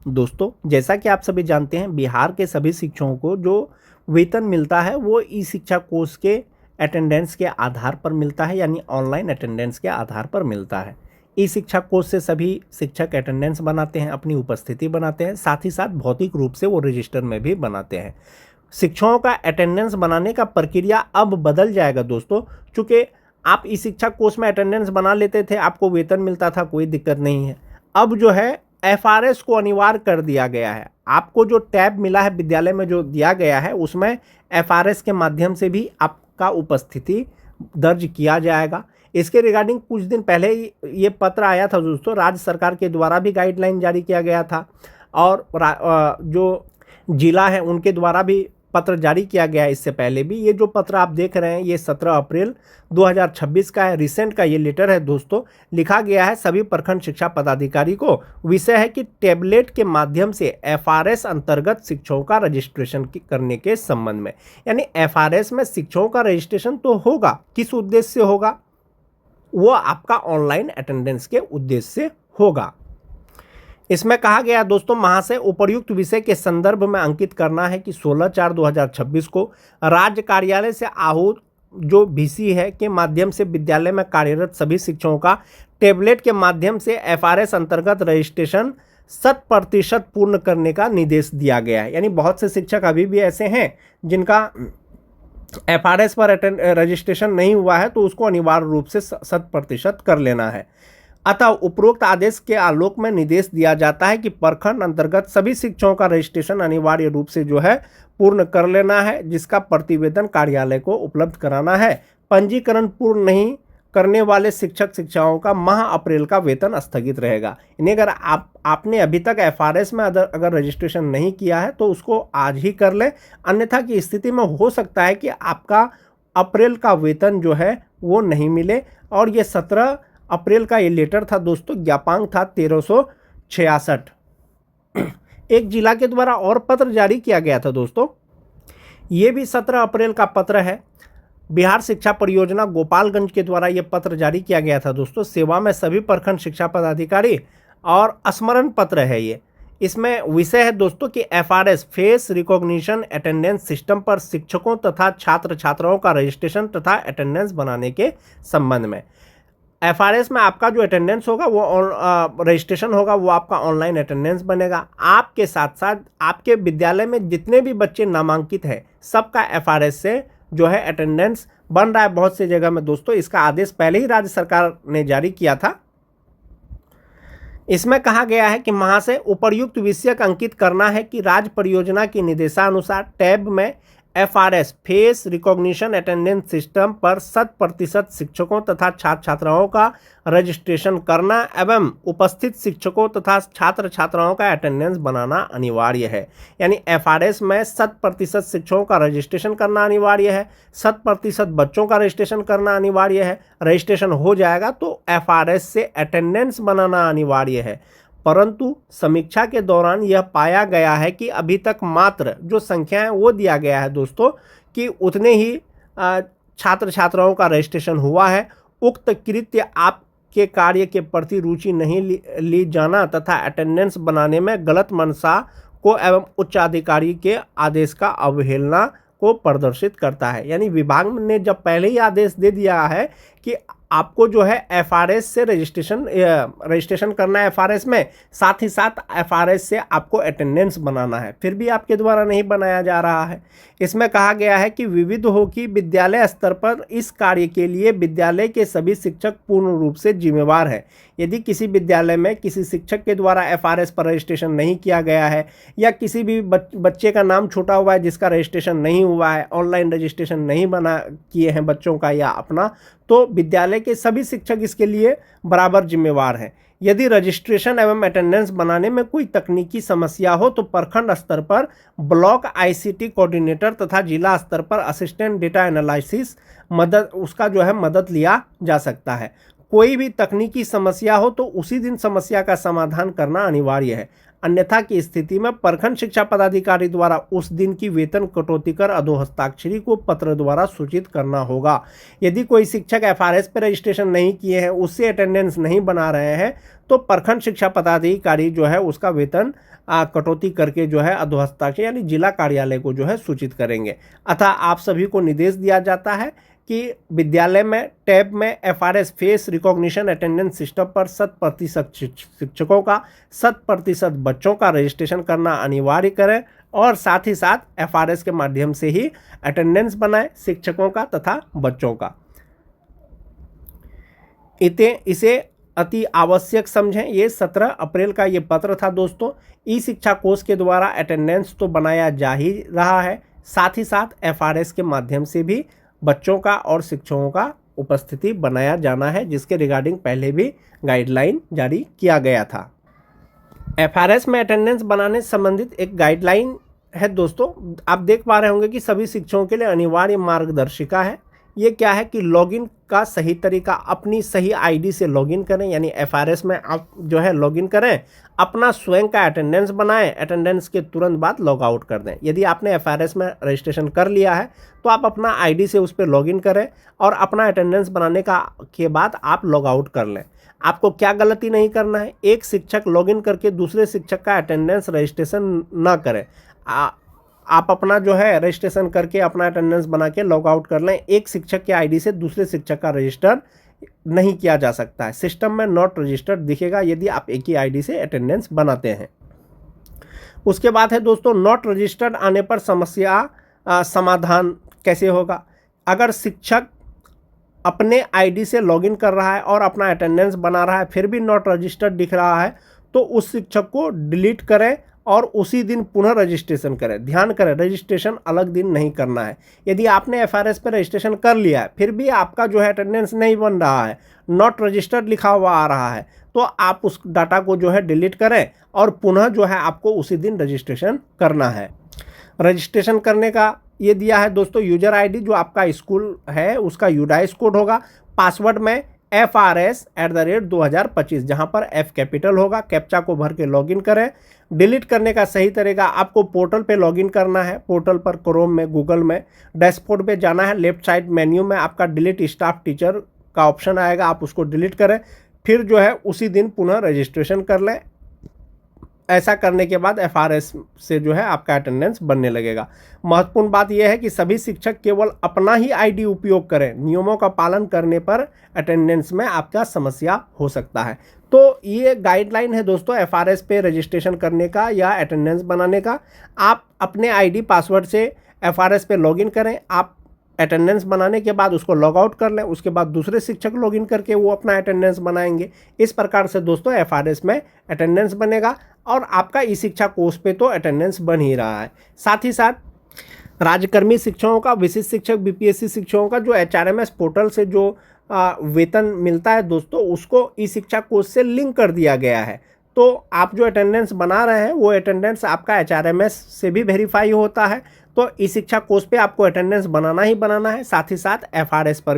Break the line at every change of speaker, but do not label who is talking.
दोस्तों, जैसा कि आप सभी जानते हैं, बिहार के सभी शिक्षकों को जो वेतन मिलता है वो ई शिक्षा कोर्स के अटेंडेंस के आधार पर मिलता है, यानी ऑनलाइन अटेंडेंस के आधार पर मिलता है। ई शिक्षा कोर्स से सभी शिक्षक अटेंडेंस बनाते हैं, अपनी उपस्थिति बनाते हैं, साथ ही साथ भौतिक रूप से वो रजिस्टर में भी बनाते हैं। शिक्षकों का अटेंडेंस बनाने का प्रक्रिया अब बदल जाएगा दोस्तों, चूँकि आप ई शिक्षा कोर्स में अटेंडेंस बना लेते थे, आपको वेतन मिलता था, कोई दिक्कत नहीं है। अब जो है एफआरएस को अनिवार्य कर दिया गया है। आपको जो टैब मिला है विद्यालय में जो दिया गया है, उसमें एफआरएस के माध्यम से भी आपका उपस्थिति दर्ज किया जाएगा। इसके रिगार्डिंग कुछ दिन पहले ही ये पत्र आया था दोस्तों, राज्य सरकार के द्वारा भी गाइडलाइन जारी किया गया था और जो जिला है उनके द्वारा भी पत्र जारी किया गया है इससे पहले भी। ये जो पत्र आप देख रहे हैं ये 17 अप्रैल 2026 का है, रिसेंट का ये लेटर है दोस्तों। लिखा गया है सभी प्रखंड शिक्षा पदाधिकारी को। विषय है कि टैबलेट के माध्यम से एफआरएस अंतर्गत शिक्षकों का रजिस्ट्रेशन करने के संबंध में, यानी एफआरएस में शिक्षकों का रजिस्ट्रेशन तो होगा, किस उद्देश्य से होगा, वो आपका ऑनलाइन अटेंडेंस के उद्देश्य से होगा। इसमें कहा गया दोस्तों, महाशय उपर्युक्त विषय के संदर्भ में अंकित करना है कि 16/4/2026 को राज्य कार्यालय से आहूत जो वीसी है के माध्यम से विद्यालय में कार्यरत सभी शिक्षकों का टैबलेट के माध्यम से एफआरएस अंतर्गत रजिस्ट्रेशन 100% पूर्ण करने का निर्देश दिया गया है। यानी बहुत से शिक्षक अभी भी ऐसे हैं जिनका एफआरएस पर रजिस्ट्रेशन नहीं हुआ है, तो उसको अनिवार्य रूप से 100% कर लेना है। अतः उपरोक्त आदेश के आलोक में निर्देश दिया जाता है कि प्रखंड अंतर्गत सभी शिक्षकों का रजिस्ट्रेशन अनिवार्य रूप से जो है पूर्ण कर लेना है, जिसका प्रतिवेदन कार्यालय को उपलब्ध कराना है। पंजीकरण पूर्ण नहीं करने वाले शिक्षक शिक्षाओं का माह अप्रैल का वेतन स्थगित रहेगा। यानी अगर आपने अभी तक एफआरएस में अगर रजिस्ट्रेशन नहीं किया है तो उसको आज ही कर लें, अन्यथा की स्थिति में हो सकता है कि आपका अप्रैल का वेतन जो है वो नहीं मिले। और ये 17 अप्रैल का ये लेटर था दोस्तों, ज्ञापांक था 1366। एक जिला के द्वारा और पत्र जारी किया गया था दोस्तों, ये भी 17 अप्रैल का पत्र है। बिहार शिक्षा परियोजना गोपालगंज के द्वारा ये पत्र जारी किया गया था दोस्तों। सेवा में सभी प्रखंड शिक्षा पदाधिकारी और स्मरण पत्र है ये। इसमें विषय है दोस्तों कि FRS face recognition attendance system पर शिक्षकों तथा छात्र छात्राओं का रजिस्ट्रेशन तथा अटेंडेंस बनाने के संबंध में। एफआरएस में आपका जो अटेंडेंस होगा वो रजिस्ट्रेशन होगा, वो आपका ऑनलाइन अटेंडेंस बनेगा। आपके साथ साथ आपके विद्यालय में जितने भी बच्चे नामांकित हैं सबका एफआरएस से जो है अटेंडेंस बन रहा है बहुत सी जगह में दोस्तों। इसका आदेश पहले ही राज्य सरकार ने जारी किया था। इसमें कहा गया है कि महाशय उपर्युक्त विषय अंकित करना है कि राज्य परियोजना की निर्देशानुसार टैब में FRS face recognition attendance system पर 100% शिक्षकों तथा छात्र छात्राओं का रजिस्ट्रेशन करना एवं उपस्थित शिक्षकों तथा छात्र छात्राओं का अटेंडेंस बनाना अनिवार्य है। यानी एफआरएस में 100% शिक्षकों का रजिस्ट्रेशन करना अनिवार्य है, 100% बच्चों का रजिस्ट्रेशन करना अनिवार्य है। रजिस्ट्रेशन हो जाएगा तो एफआरएस से अटेंडेंस बनाना अनिवार्य है। परंतु समीक्षा के दौरान यह पाया गया है कि अभी तक मात्र जो संख्या है वो दिया गया है दोस्तों कि उतने ही छात्र छात्राओं का रजिस्ट्रेशन हुआ है। उक्त कृत्य आपके कार्य के प्रति रुचि नहीं ली जाना तथा अटेंडेंस बनाने में गलत मंशा को एवं उच्च अधिकारी के आदेश का अवहेलना को प्रदर्शित करता है। यानी विभाग ने जब पहले ही आदेश दे दिया है कि आपको जो है एफआरएस से रजिस्ट्रेशन करना है एफआरएस में, साथ ही साथ एफआरएस से आपको अटेंडेंस बनाना है, फिर भी आपके द्वारा नहीं बनाया जा रहा है। इसमें कहा गया है कि विविध हो कि विद्यालय स्तर पर इस कार्य के लिए विद्यालय के सभी शिक्षक पूर्ण रूप से जिम्मेवार है। यदि किसी विद्यालय में किसी शिक्षक के द्वारा एफआरएस पर रजिस्ट्रेशन नहीं किया गया है या किसी भी बच्चे का नाम छूटा हुआ है जिसका रजिस्ट्रेशन नहीं हुआ है, ऑनलाइन रजिस्ट्रेशन नहीं किए हैं बच्चों का या अपना, तो विद्यालय के सभी शिक्षक इसके लिए बराबर जिम्मेवार हैं। यदि रजिस्ट्रेशन एवं अटेंडेंस बनाने में कोई तकनीकी समस्या हो तो प्रखंड स्तर पर ब्लॉक आईसीटी कोऑर्डिनेटर तथा जिला स्तर पर असिस्टेंट डेटा एनालिसिस मदद लिया जा सकता है। कोई भी तकनीकी समस्या हो तो उसी दिन समस्या का समाधान करना अनिवार्य है। अन्यथा की स्थिति में प्रखंड शिक्षा पदाधिकारी द्वारा उस दिन की वेतन कटौती कर अधोहस्ताक्षरी को पत्र द्वारा सूचित करना होगा। यदि कोई शिक्षक एफआरएस पर रजिस्ट्रेशन नहीं किए हैं, उससे अटेंडेंस नहीं बना रहे हैं, तो प्रखंड शिक्षा पदाधिकारी जो है उसका वेतन कटौती करके जो है अधोहस्ताक्षर यानी जिला कार्यालय को जो है सूचित करेंगे। अतः आप सभी को निर्देश दिया जाता है कि विद्यालय में टैब में FRS face recognition attendance system पर 100% शिक्षकों का 100% बच्चों का रजिस्ट्रेशन करना अनिवार्य करें और साथ ही साथ एफआरएस के माध्यम से ही अटेंडेंस बनाए शिक्षकों का तथा बच्चों का। इसे अति आवश्यक समझें। ये 17 अप्रैल का ये पत्र था दोस्तों। ई शिक्षा कोष के द्वारा अटेंडेंस तो बनाया जा ही रहा है, साथ ही साथ एफआरएस के माध्यम से भी बच्चों का और शिक्षकों का उपस्थिति बनाया जाना है, जिसके रिगार्डिंग पहले भी गाइडलाइन जारी किया गया था। एफआरएस में अटेंडेंस बनाने संबंधित एक गाइडलाइन है दोस्तों। आप देख पा रहे होंगे कि सभी शिक्षकों के लिए अनिवार्य मार्गदर्शिका है। ये क्या है कि लॉगिन का सही तरीका, अपनी सही आईडी से लॉगिन करें, यानी एफआरएस में आप जो है लॉगिन करें, अपना स्वयं का अटेंडेंस बनाएं, अटेंडेंस के तुरंत बाद लॉग आउट कर दें। यदि आपने एफआरएस में रजिस्ट्रेशन कर लिया है तो आप अपना आईडी से उस पर लॉगिन करें और अपना अटेंडेंस बनाने के बाद आप लॉग आउट कर लें। आपको क्या गलती नहीं करना है, एक शिक्षक लॉगिन करके दूसरे शिक्षक का अटेंडेंस रजिस्ट्रेशन ना करें। आप अपना जो है रजिस्ट्रेशन करके अपना अटेंडेंस बना के लॉग आउट कर लें। एक शिक्षक के आईडी से दूसरे शिक्षक का रजिस्टर नहीं किया जा सकता है। सिस्टम में नॉट रजिस्टर्ड दिखेगा यदि आप एक ही आईडी से अटेंडेंस बनाते हैं। उसके बाद है दोस्तों नॉट रजिस्टर्ड आने पर समस्या समाधान कैसे होगा। अगर शिक्षक अपने आईडी से लॉगिन कर रहा है और अपना अटेंडेंस बना रहा है फिर भी नॉट रजिस्टर्ड दिख रहा है, तो उस शिक्षक को डिलीट करें और उसी दिन पुनः रजिस्ट्रेशन करें। ध्यान करें, रजिस्ट्रेशन अलग दिन नहीं करना है। यदि आपने एफआरएस पर रजिस्ट्रेशन कर लिया है फिर भी आपका जो है अटेंडेंस नहीं बन रहा है, नॉट रजिस्टर्ड लिखा हुआ आ रहा है, तो आप उस डाटा को जो है डिलीट करें और पुनः जो है आपको उसी दिन रजिस्ट्रेशन करना है। रजिस्ट्रेशन करने का ये दिया है दोस्तों यूजर आईडी जो आपका स्कूल है उसका यूडाइस कोड होगा। पासवर्ड में FRS@2025 जहां पर F कैपिटल होगा। कैप्चा को भर के लॉगिन करें। डिलीट करने का सही तरीका, आपको पोर्टल पे लॉगिन करना है। पोर्टल पर क्रोम में, गूगल में डैशबोर्ड पे जाना है। लेफ्ट साइड मेन्यू में आपका डिलीट स्टाफ टीचर का ऑप्शन आएगा, आप उसको डिलीट करें। फिर जो है उसी दिन पुनः रजिस्ट्रेशन कर लें। ऐसा करने के बाद एफआरएस से जो है आपका अटेंडेंस बनने लगेगा। महत्वपूर्ण बात यह है कि सभी शिक्षक केवल अपना ही आईडी उपयोग करें। नियमों का पालन करने पर अटेंडेंस में आपका समस्या हो सकता है। तो ये गाइडलाइन है दोस्तों एफआरएस पे रजिस्ट्रेशन करने का या अटेंडेंस बनाने का। आप अपने आईडी पासवर्ड से एफआरएस पे लॉगिन करें। आप अटेंडेंस बनाने के बाद उसको लॉग आउट कर लें, उसके बाद दूसरे शिक्षक लॉगिन करके वो अपना अटेंडेंस बनाएंगे। इस प्रकार से दोस्तों एफआरएस में अटेंडेंस बनेगा और आपका ई शिक्षा कोर्स पे तो अटेंडेंस बन ही रहा है। साथ ही साथ राज्यकर्मी शिक्षकों का, विशिष्ट शिक्षक, बीपीएससी शिक्षकों का जो एचआरएमएस पोर्टल से जो वेतन मिलता है दोस्तों उसको ई शिक्षा कोर्स से लिंक कर दिया गया है। तो आप जो अटेंडेंस बना रहे हैं वो अटेंडेंस आपका एचआरएमएस से भी वेरीफाई होता है। तो ई शिक्षा कोर्स पे आपको अटेंडेंस बनाना ही बनाना है, साथ ही साथ एफआरएस पर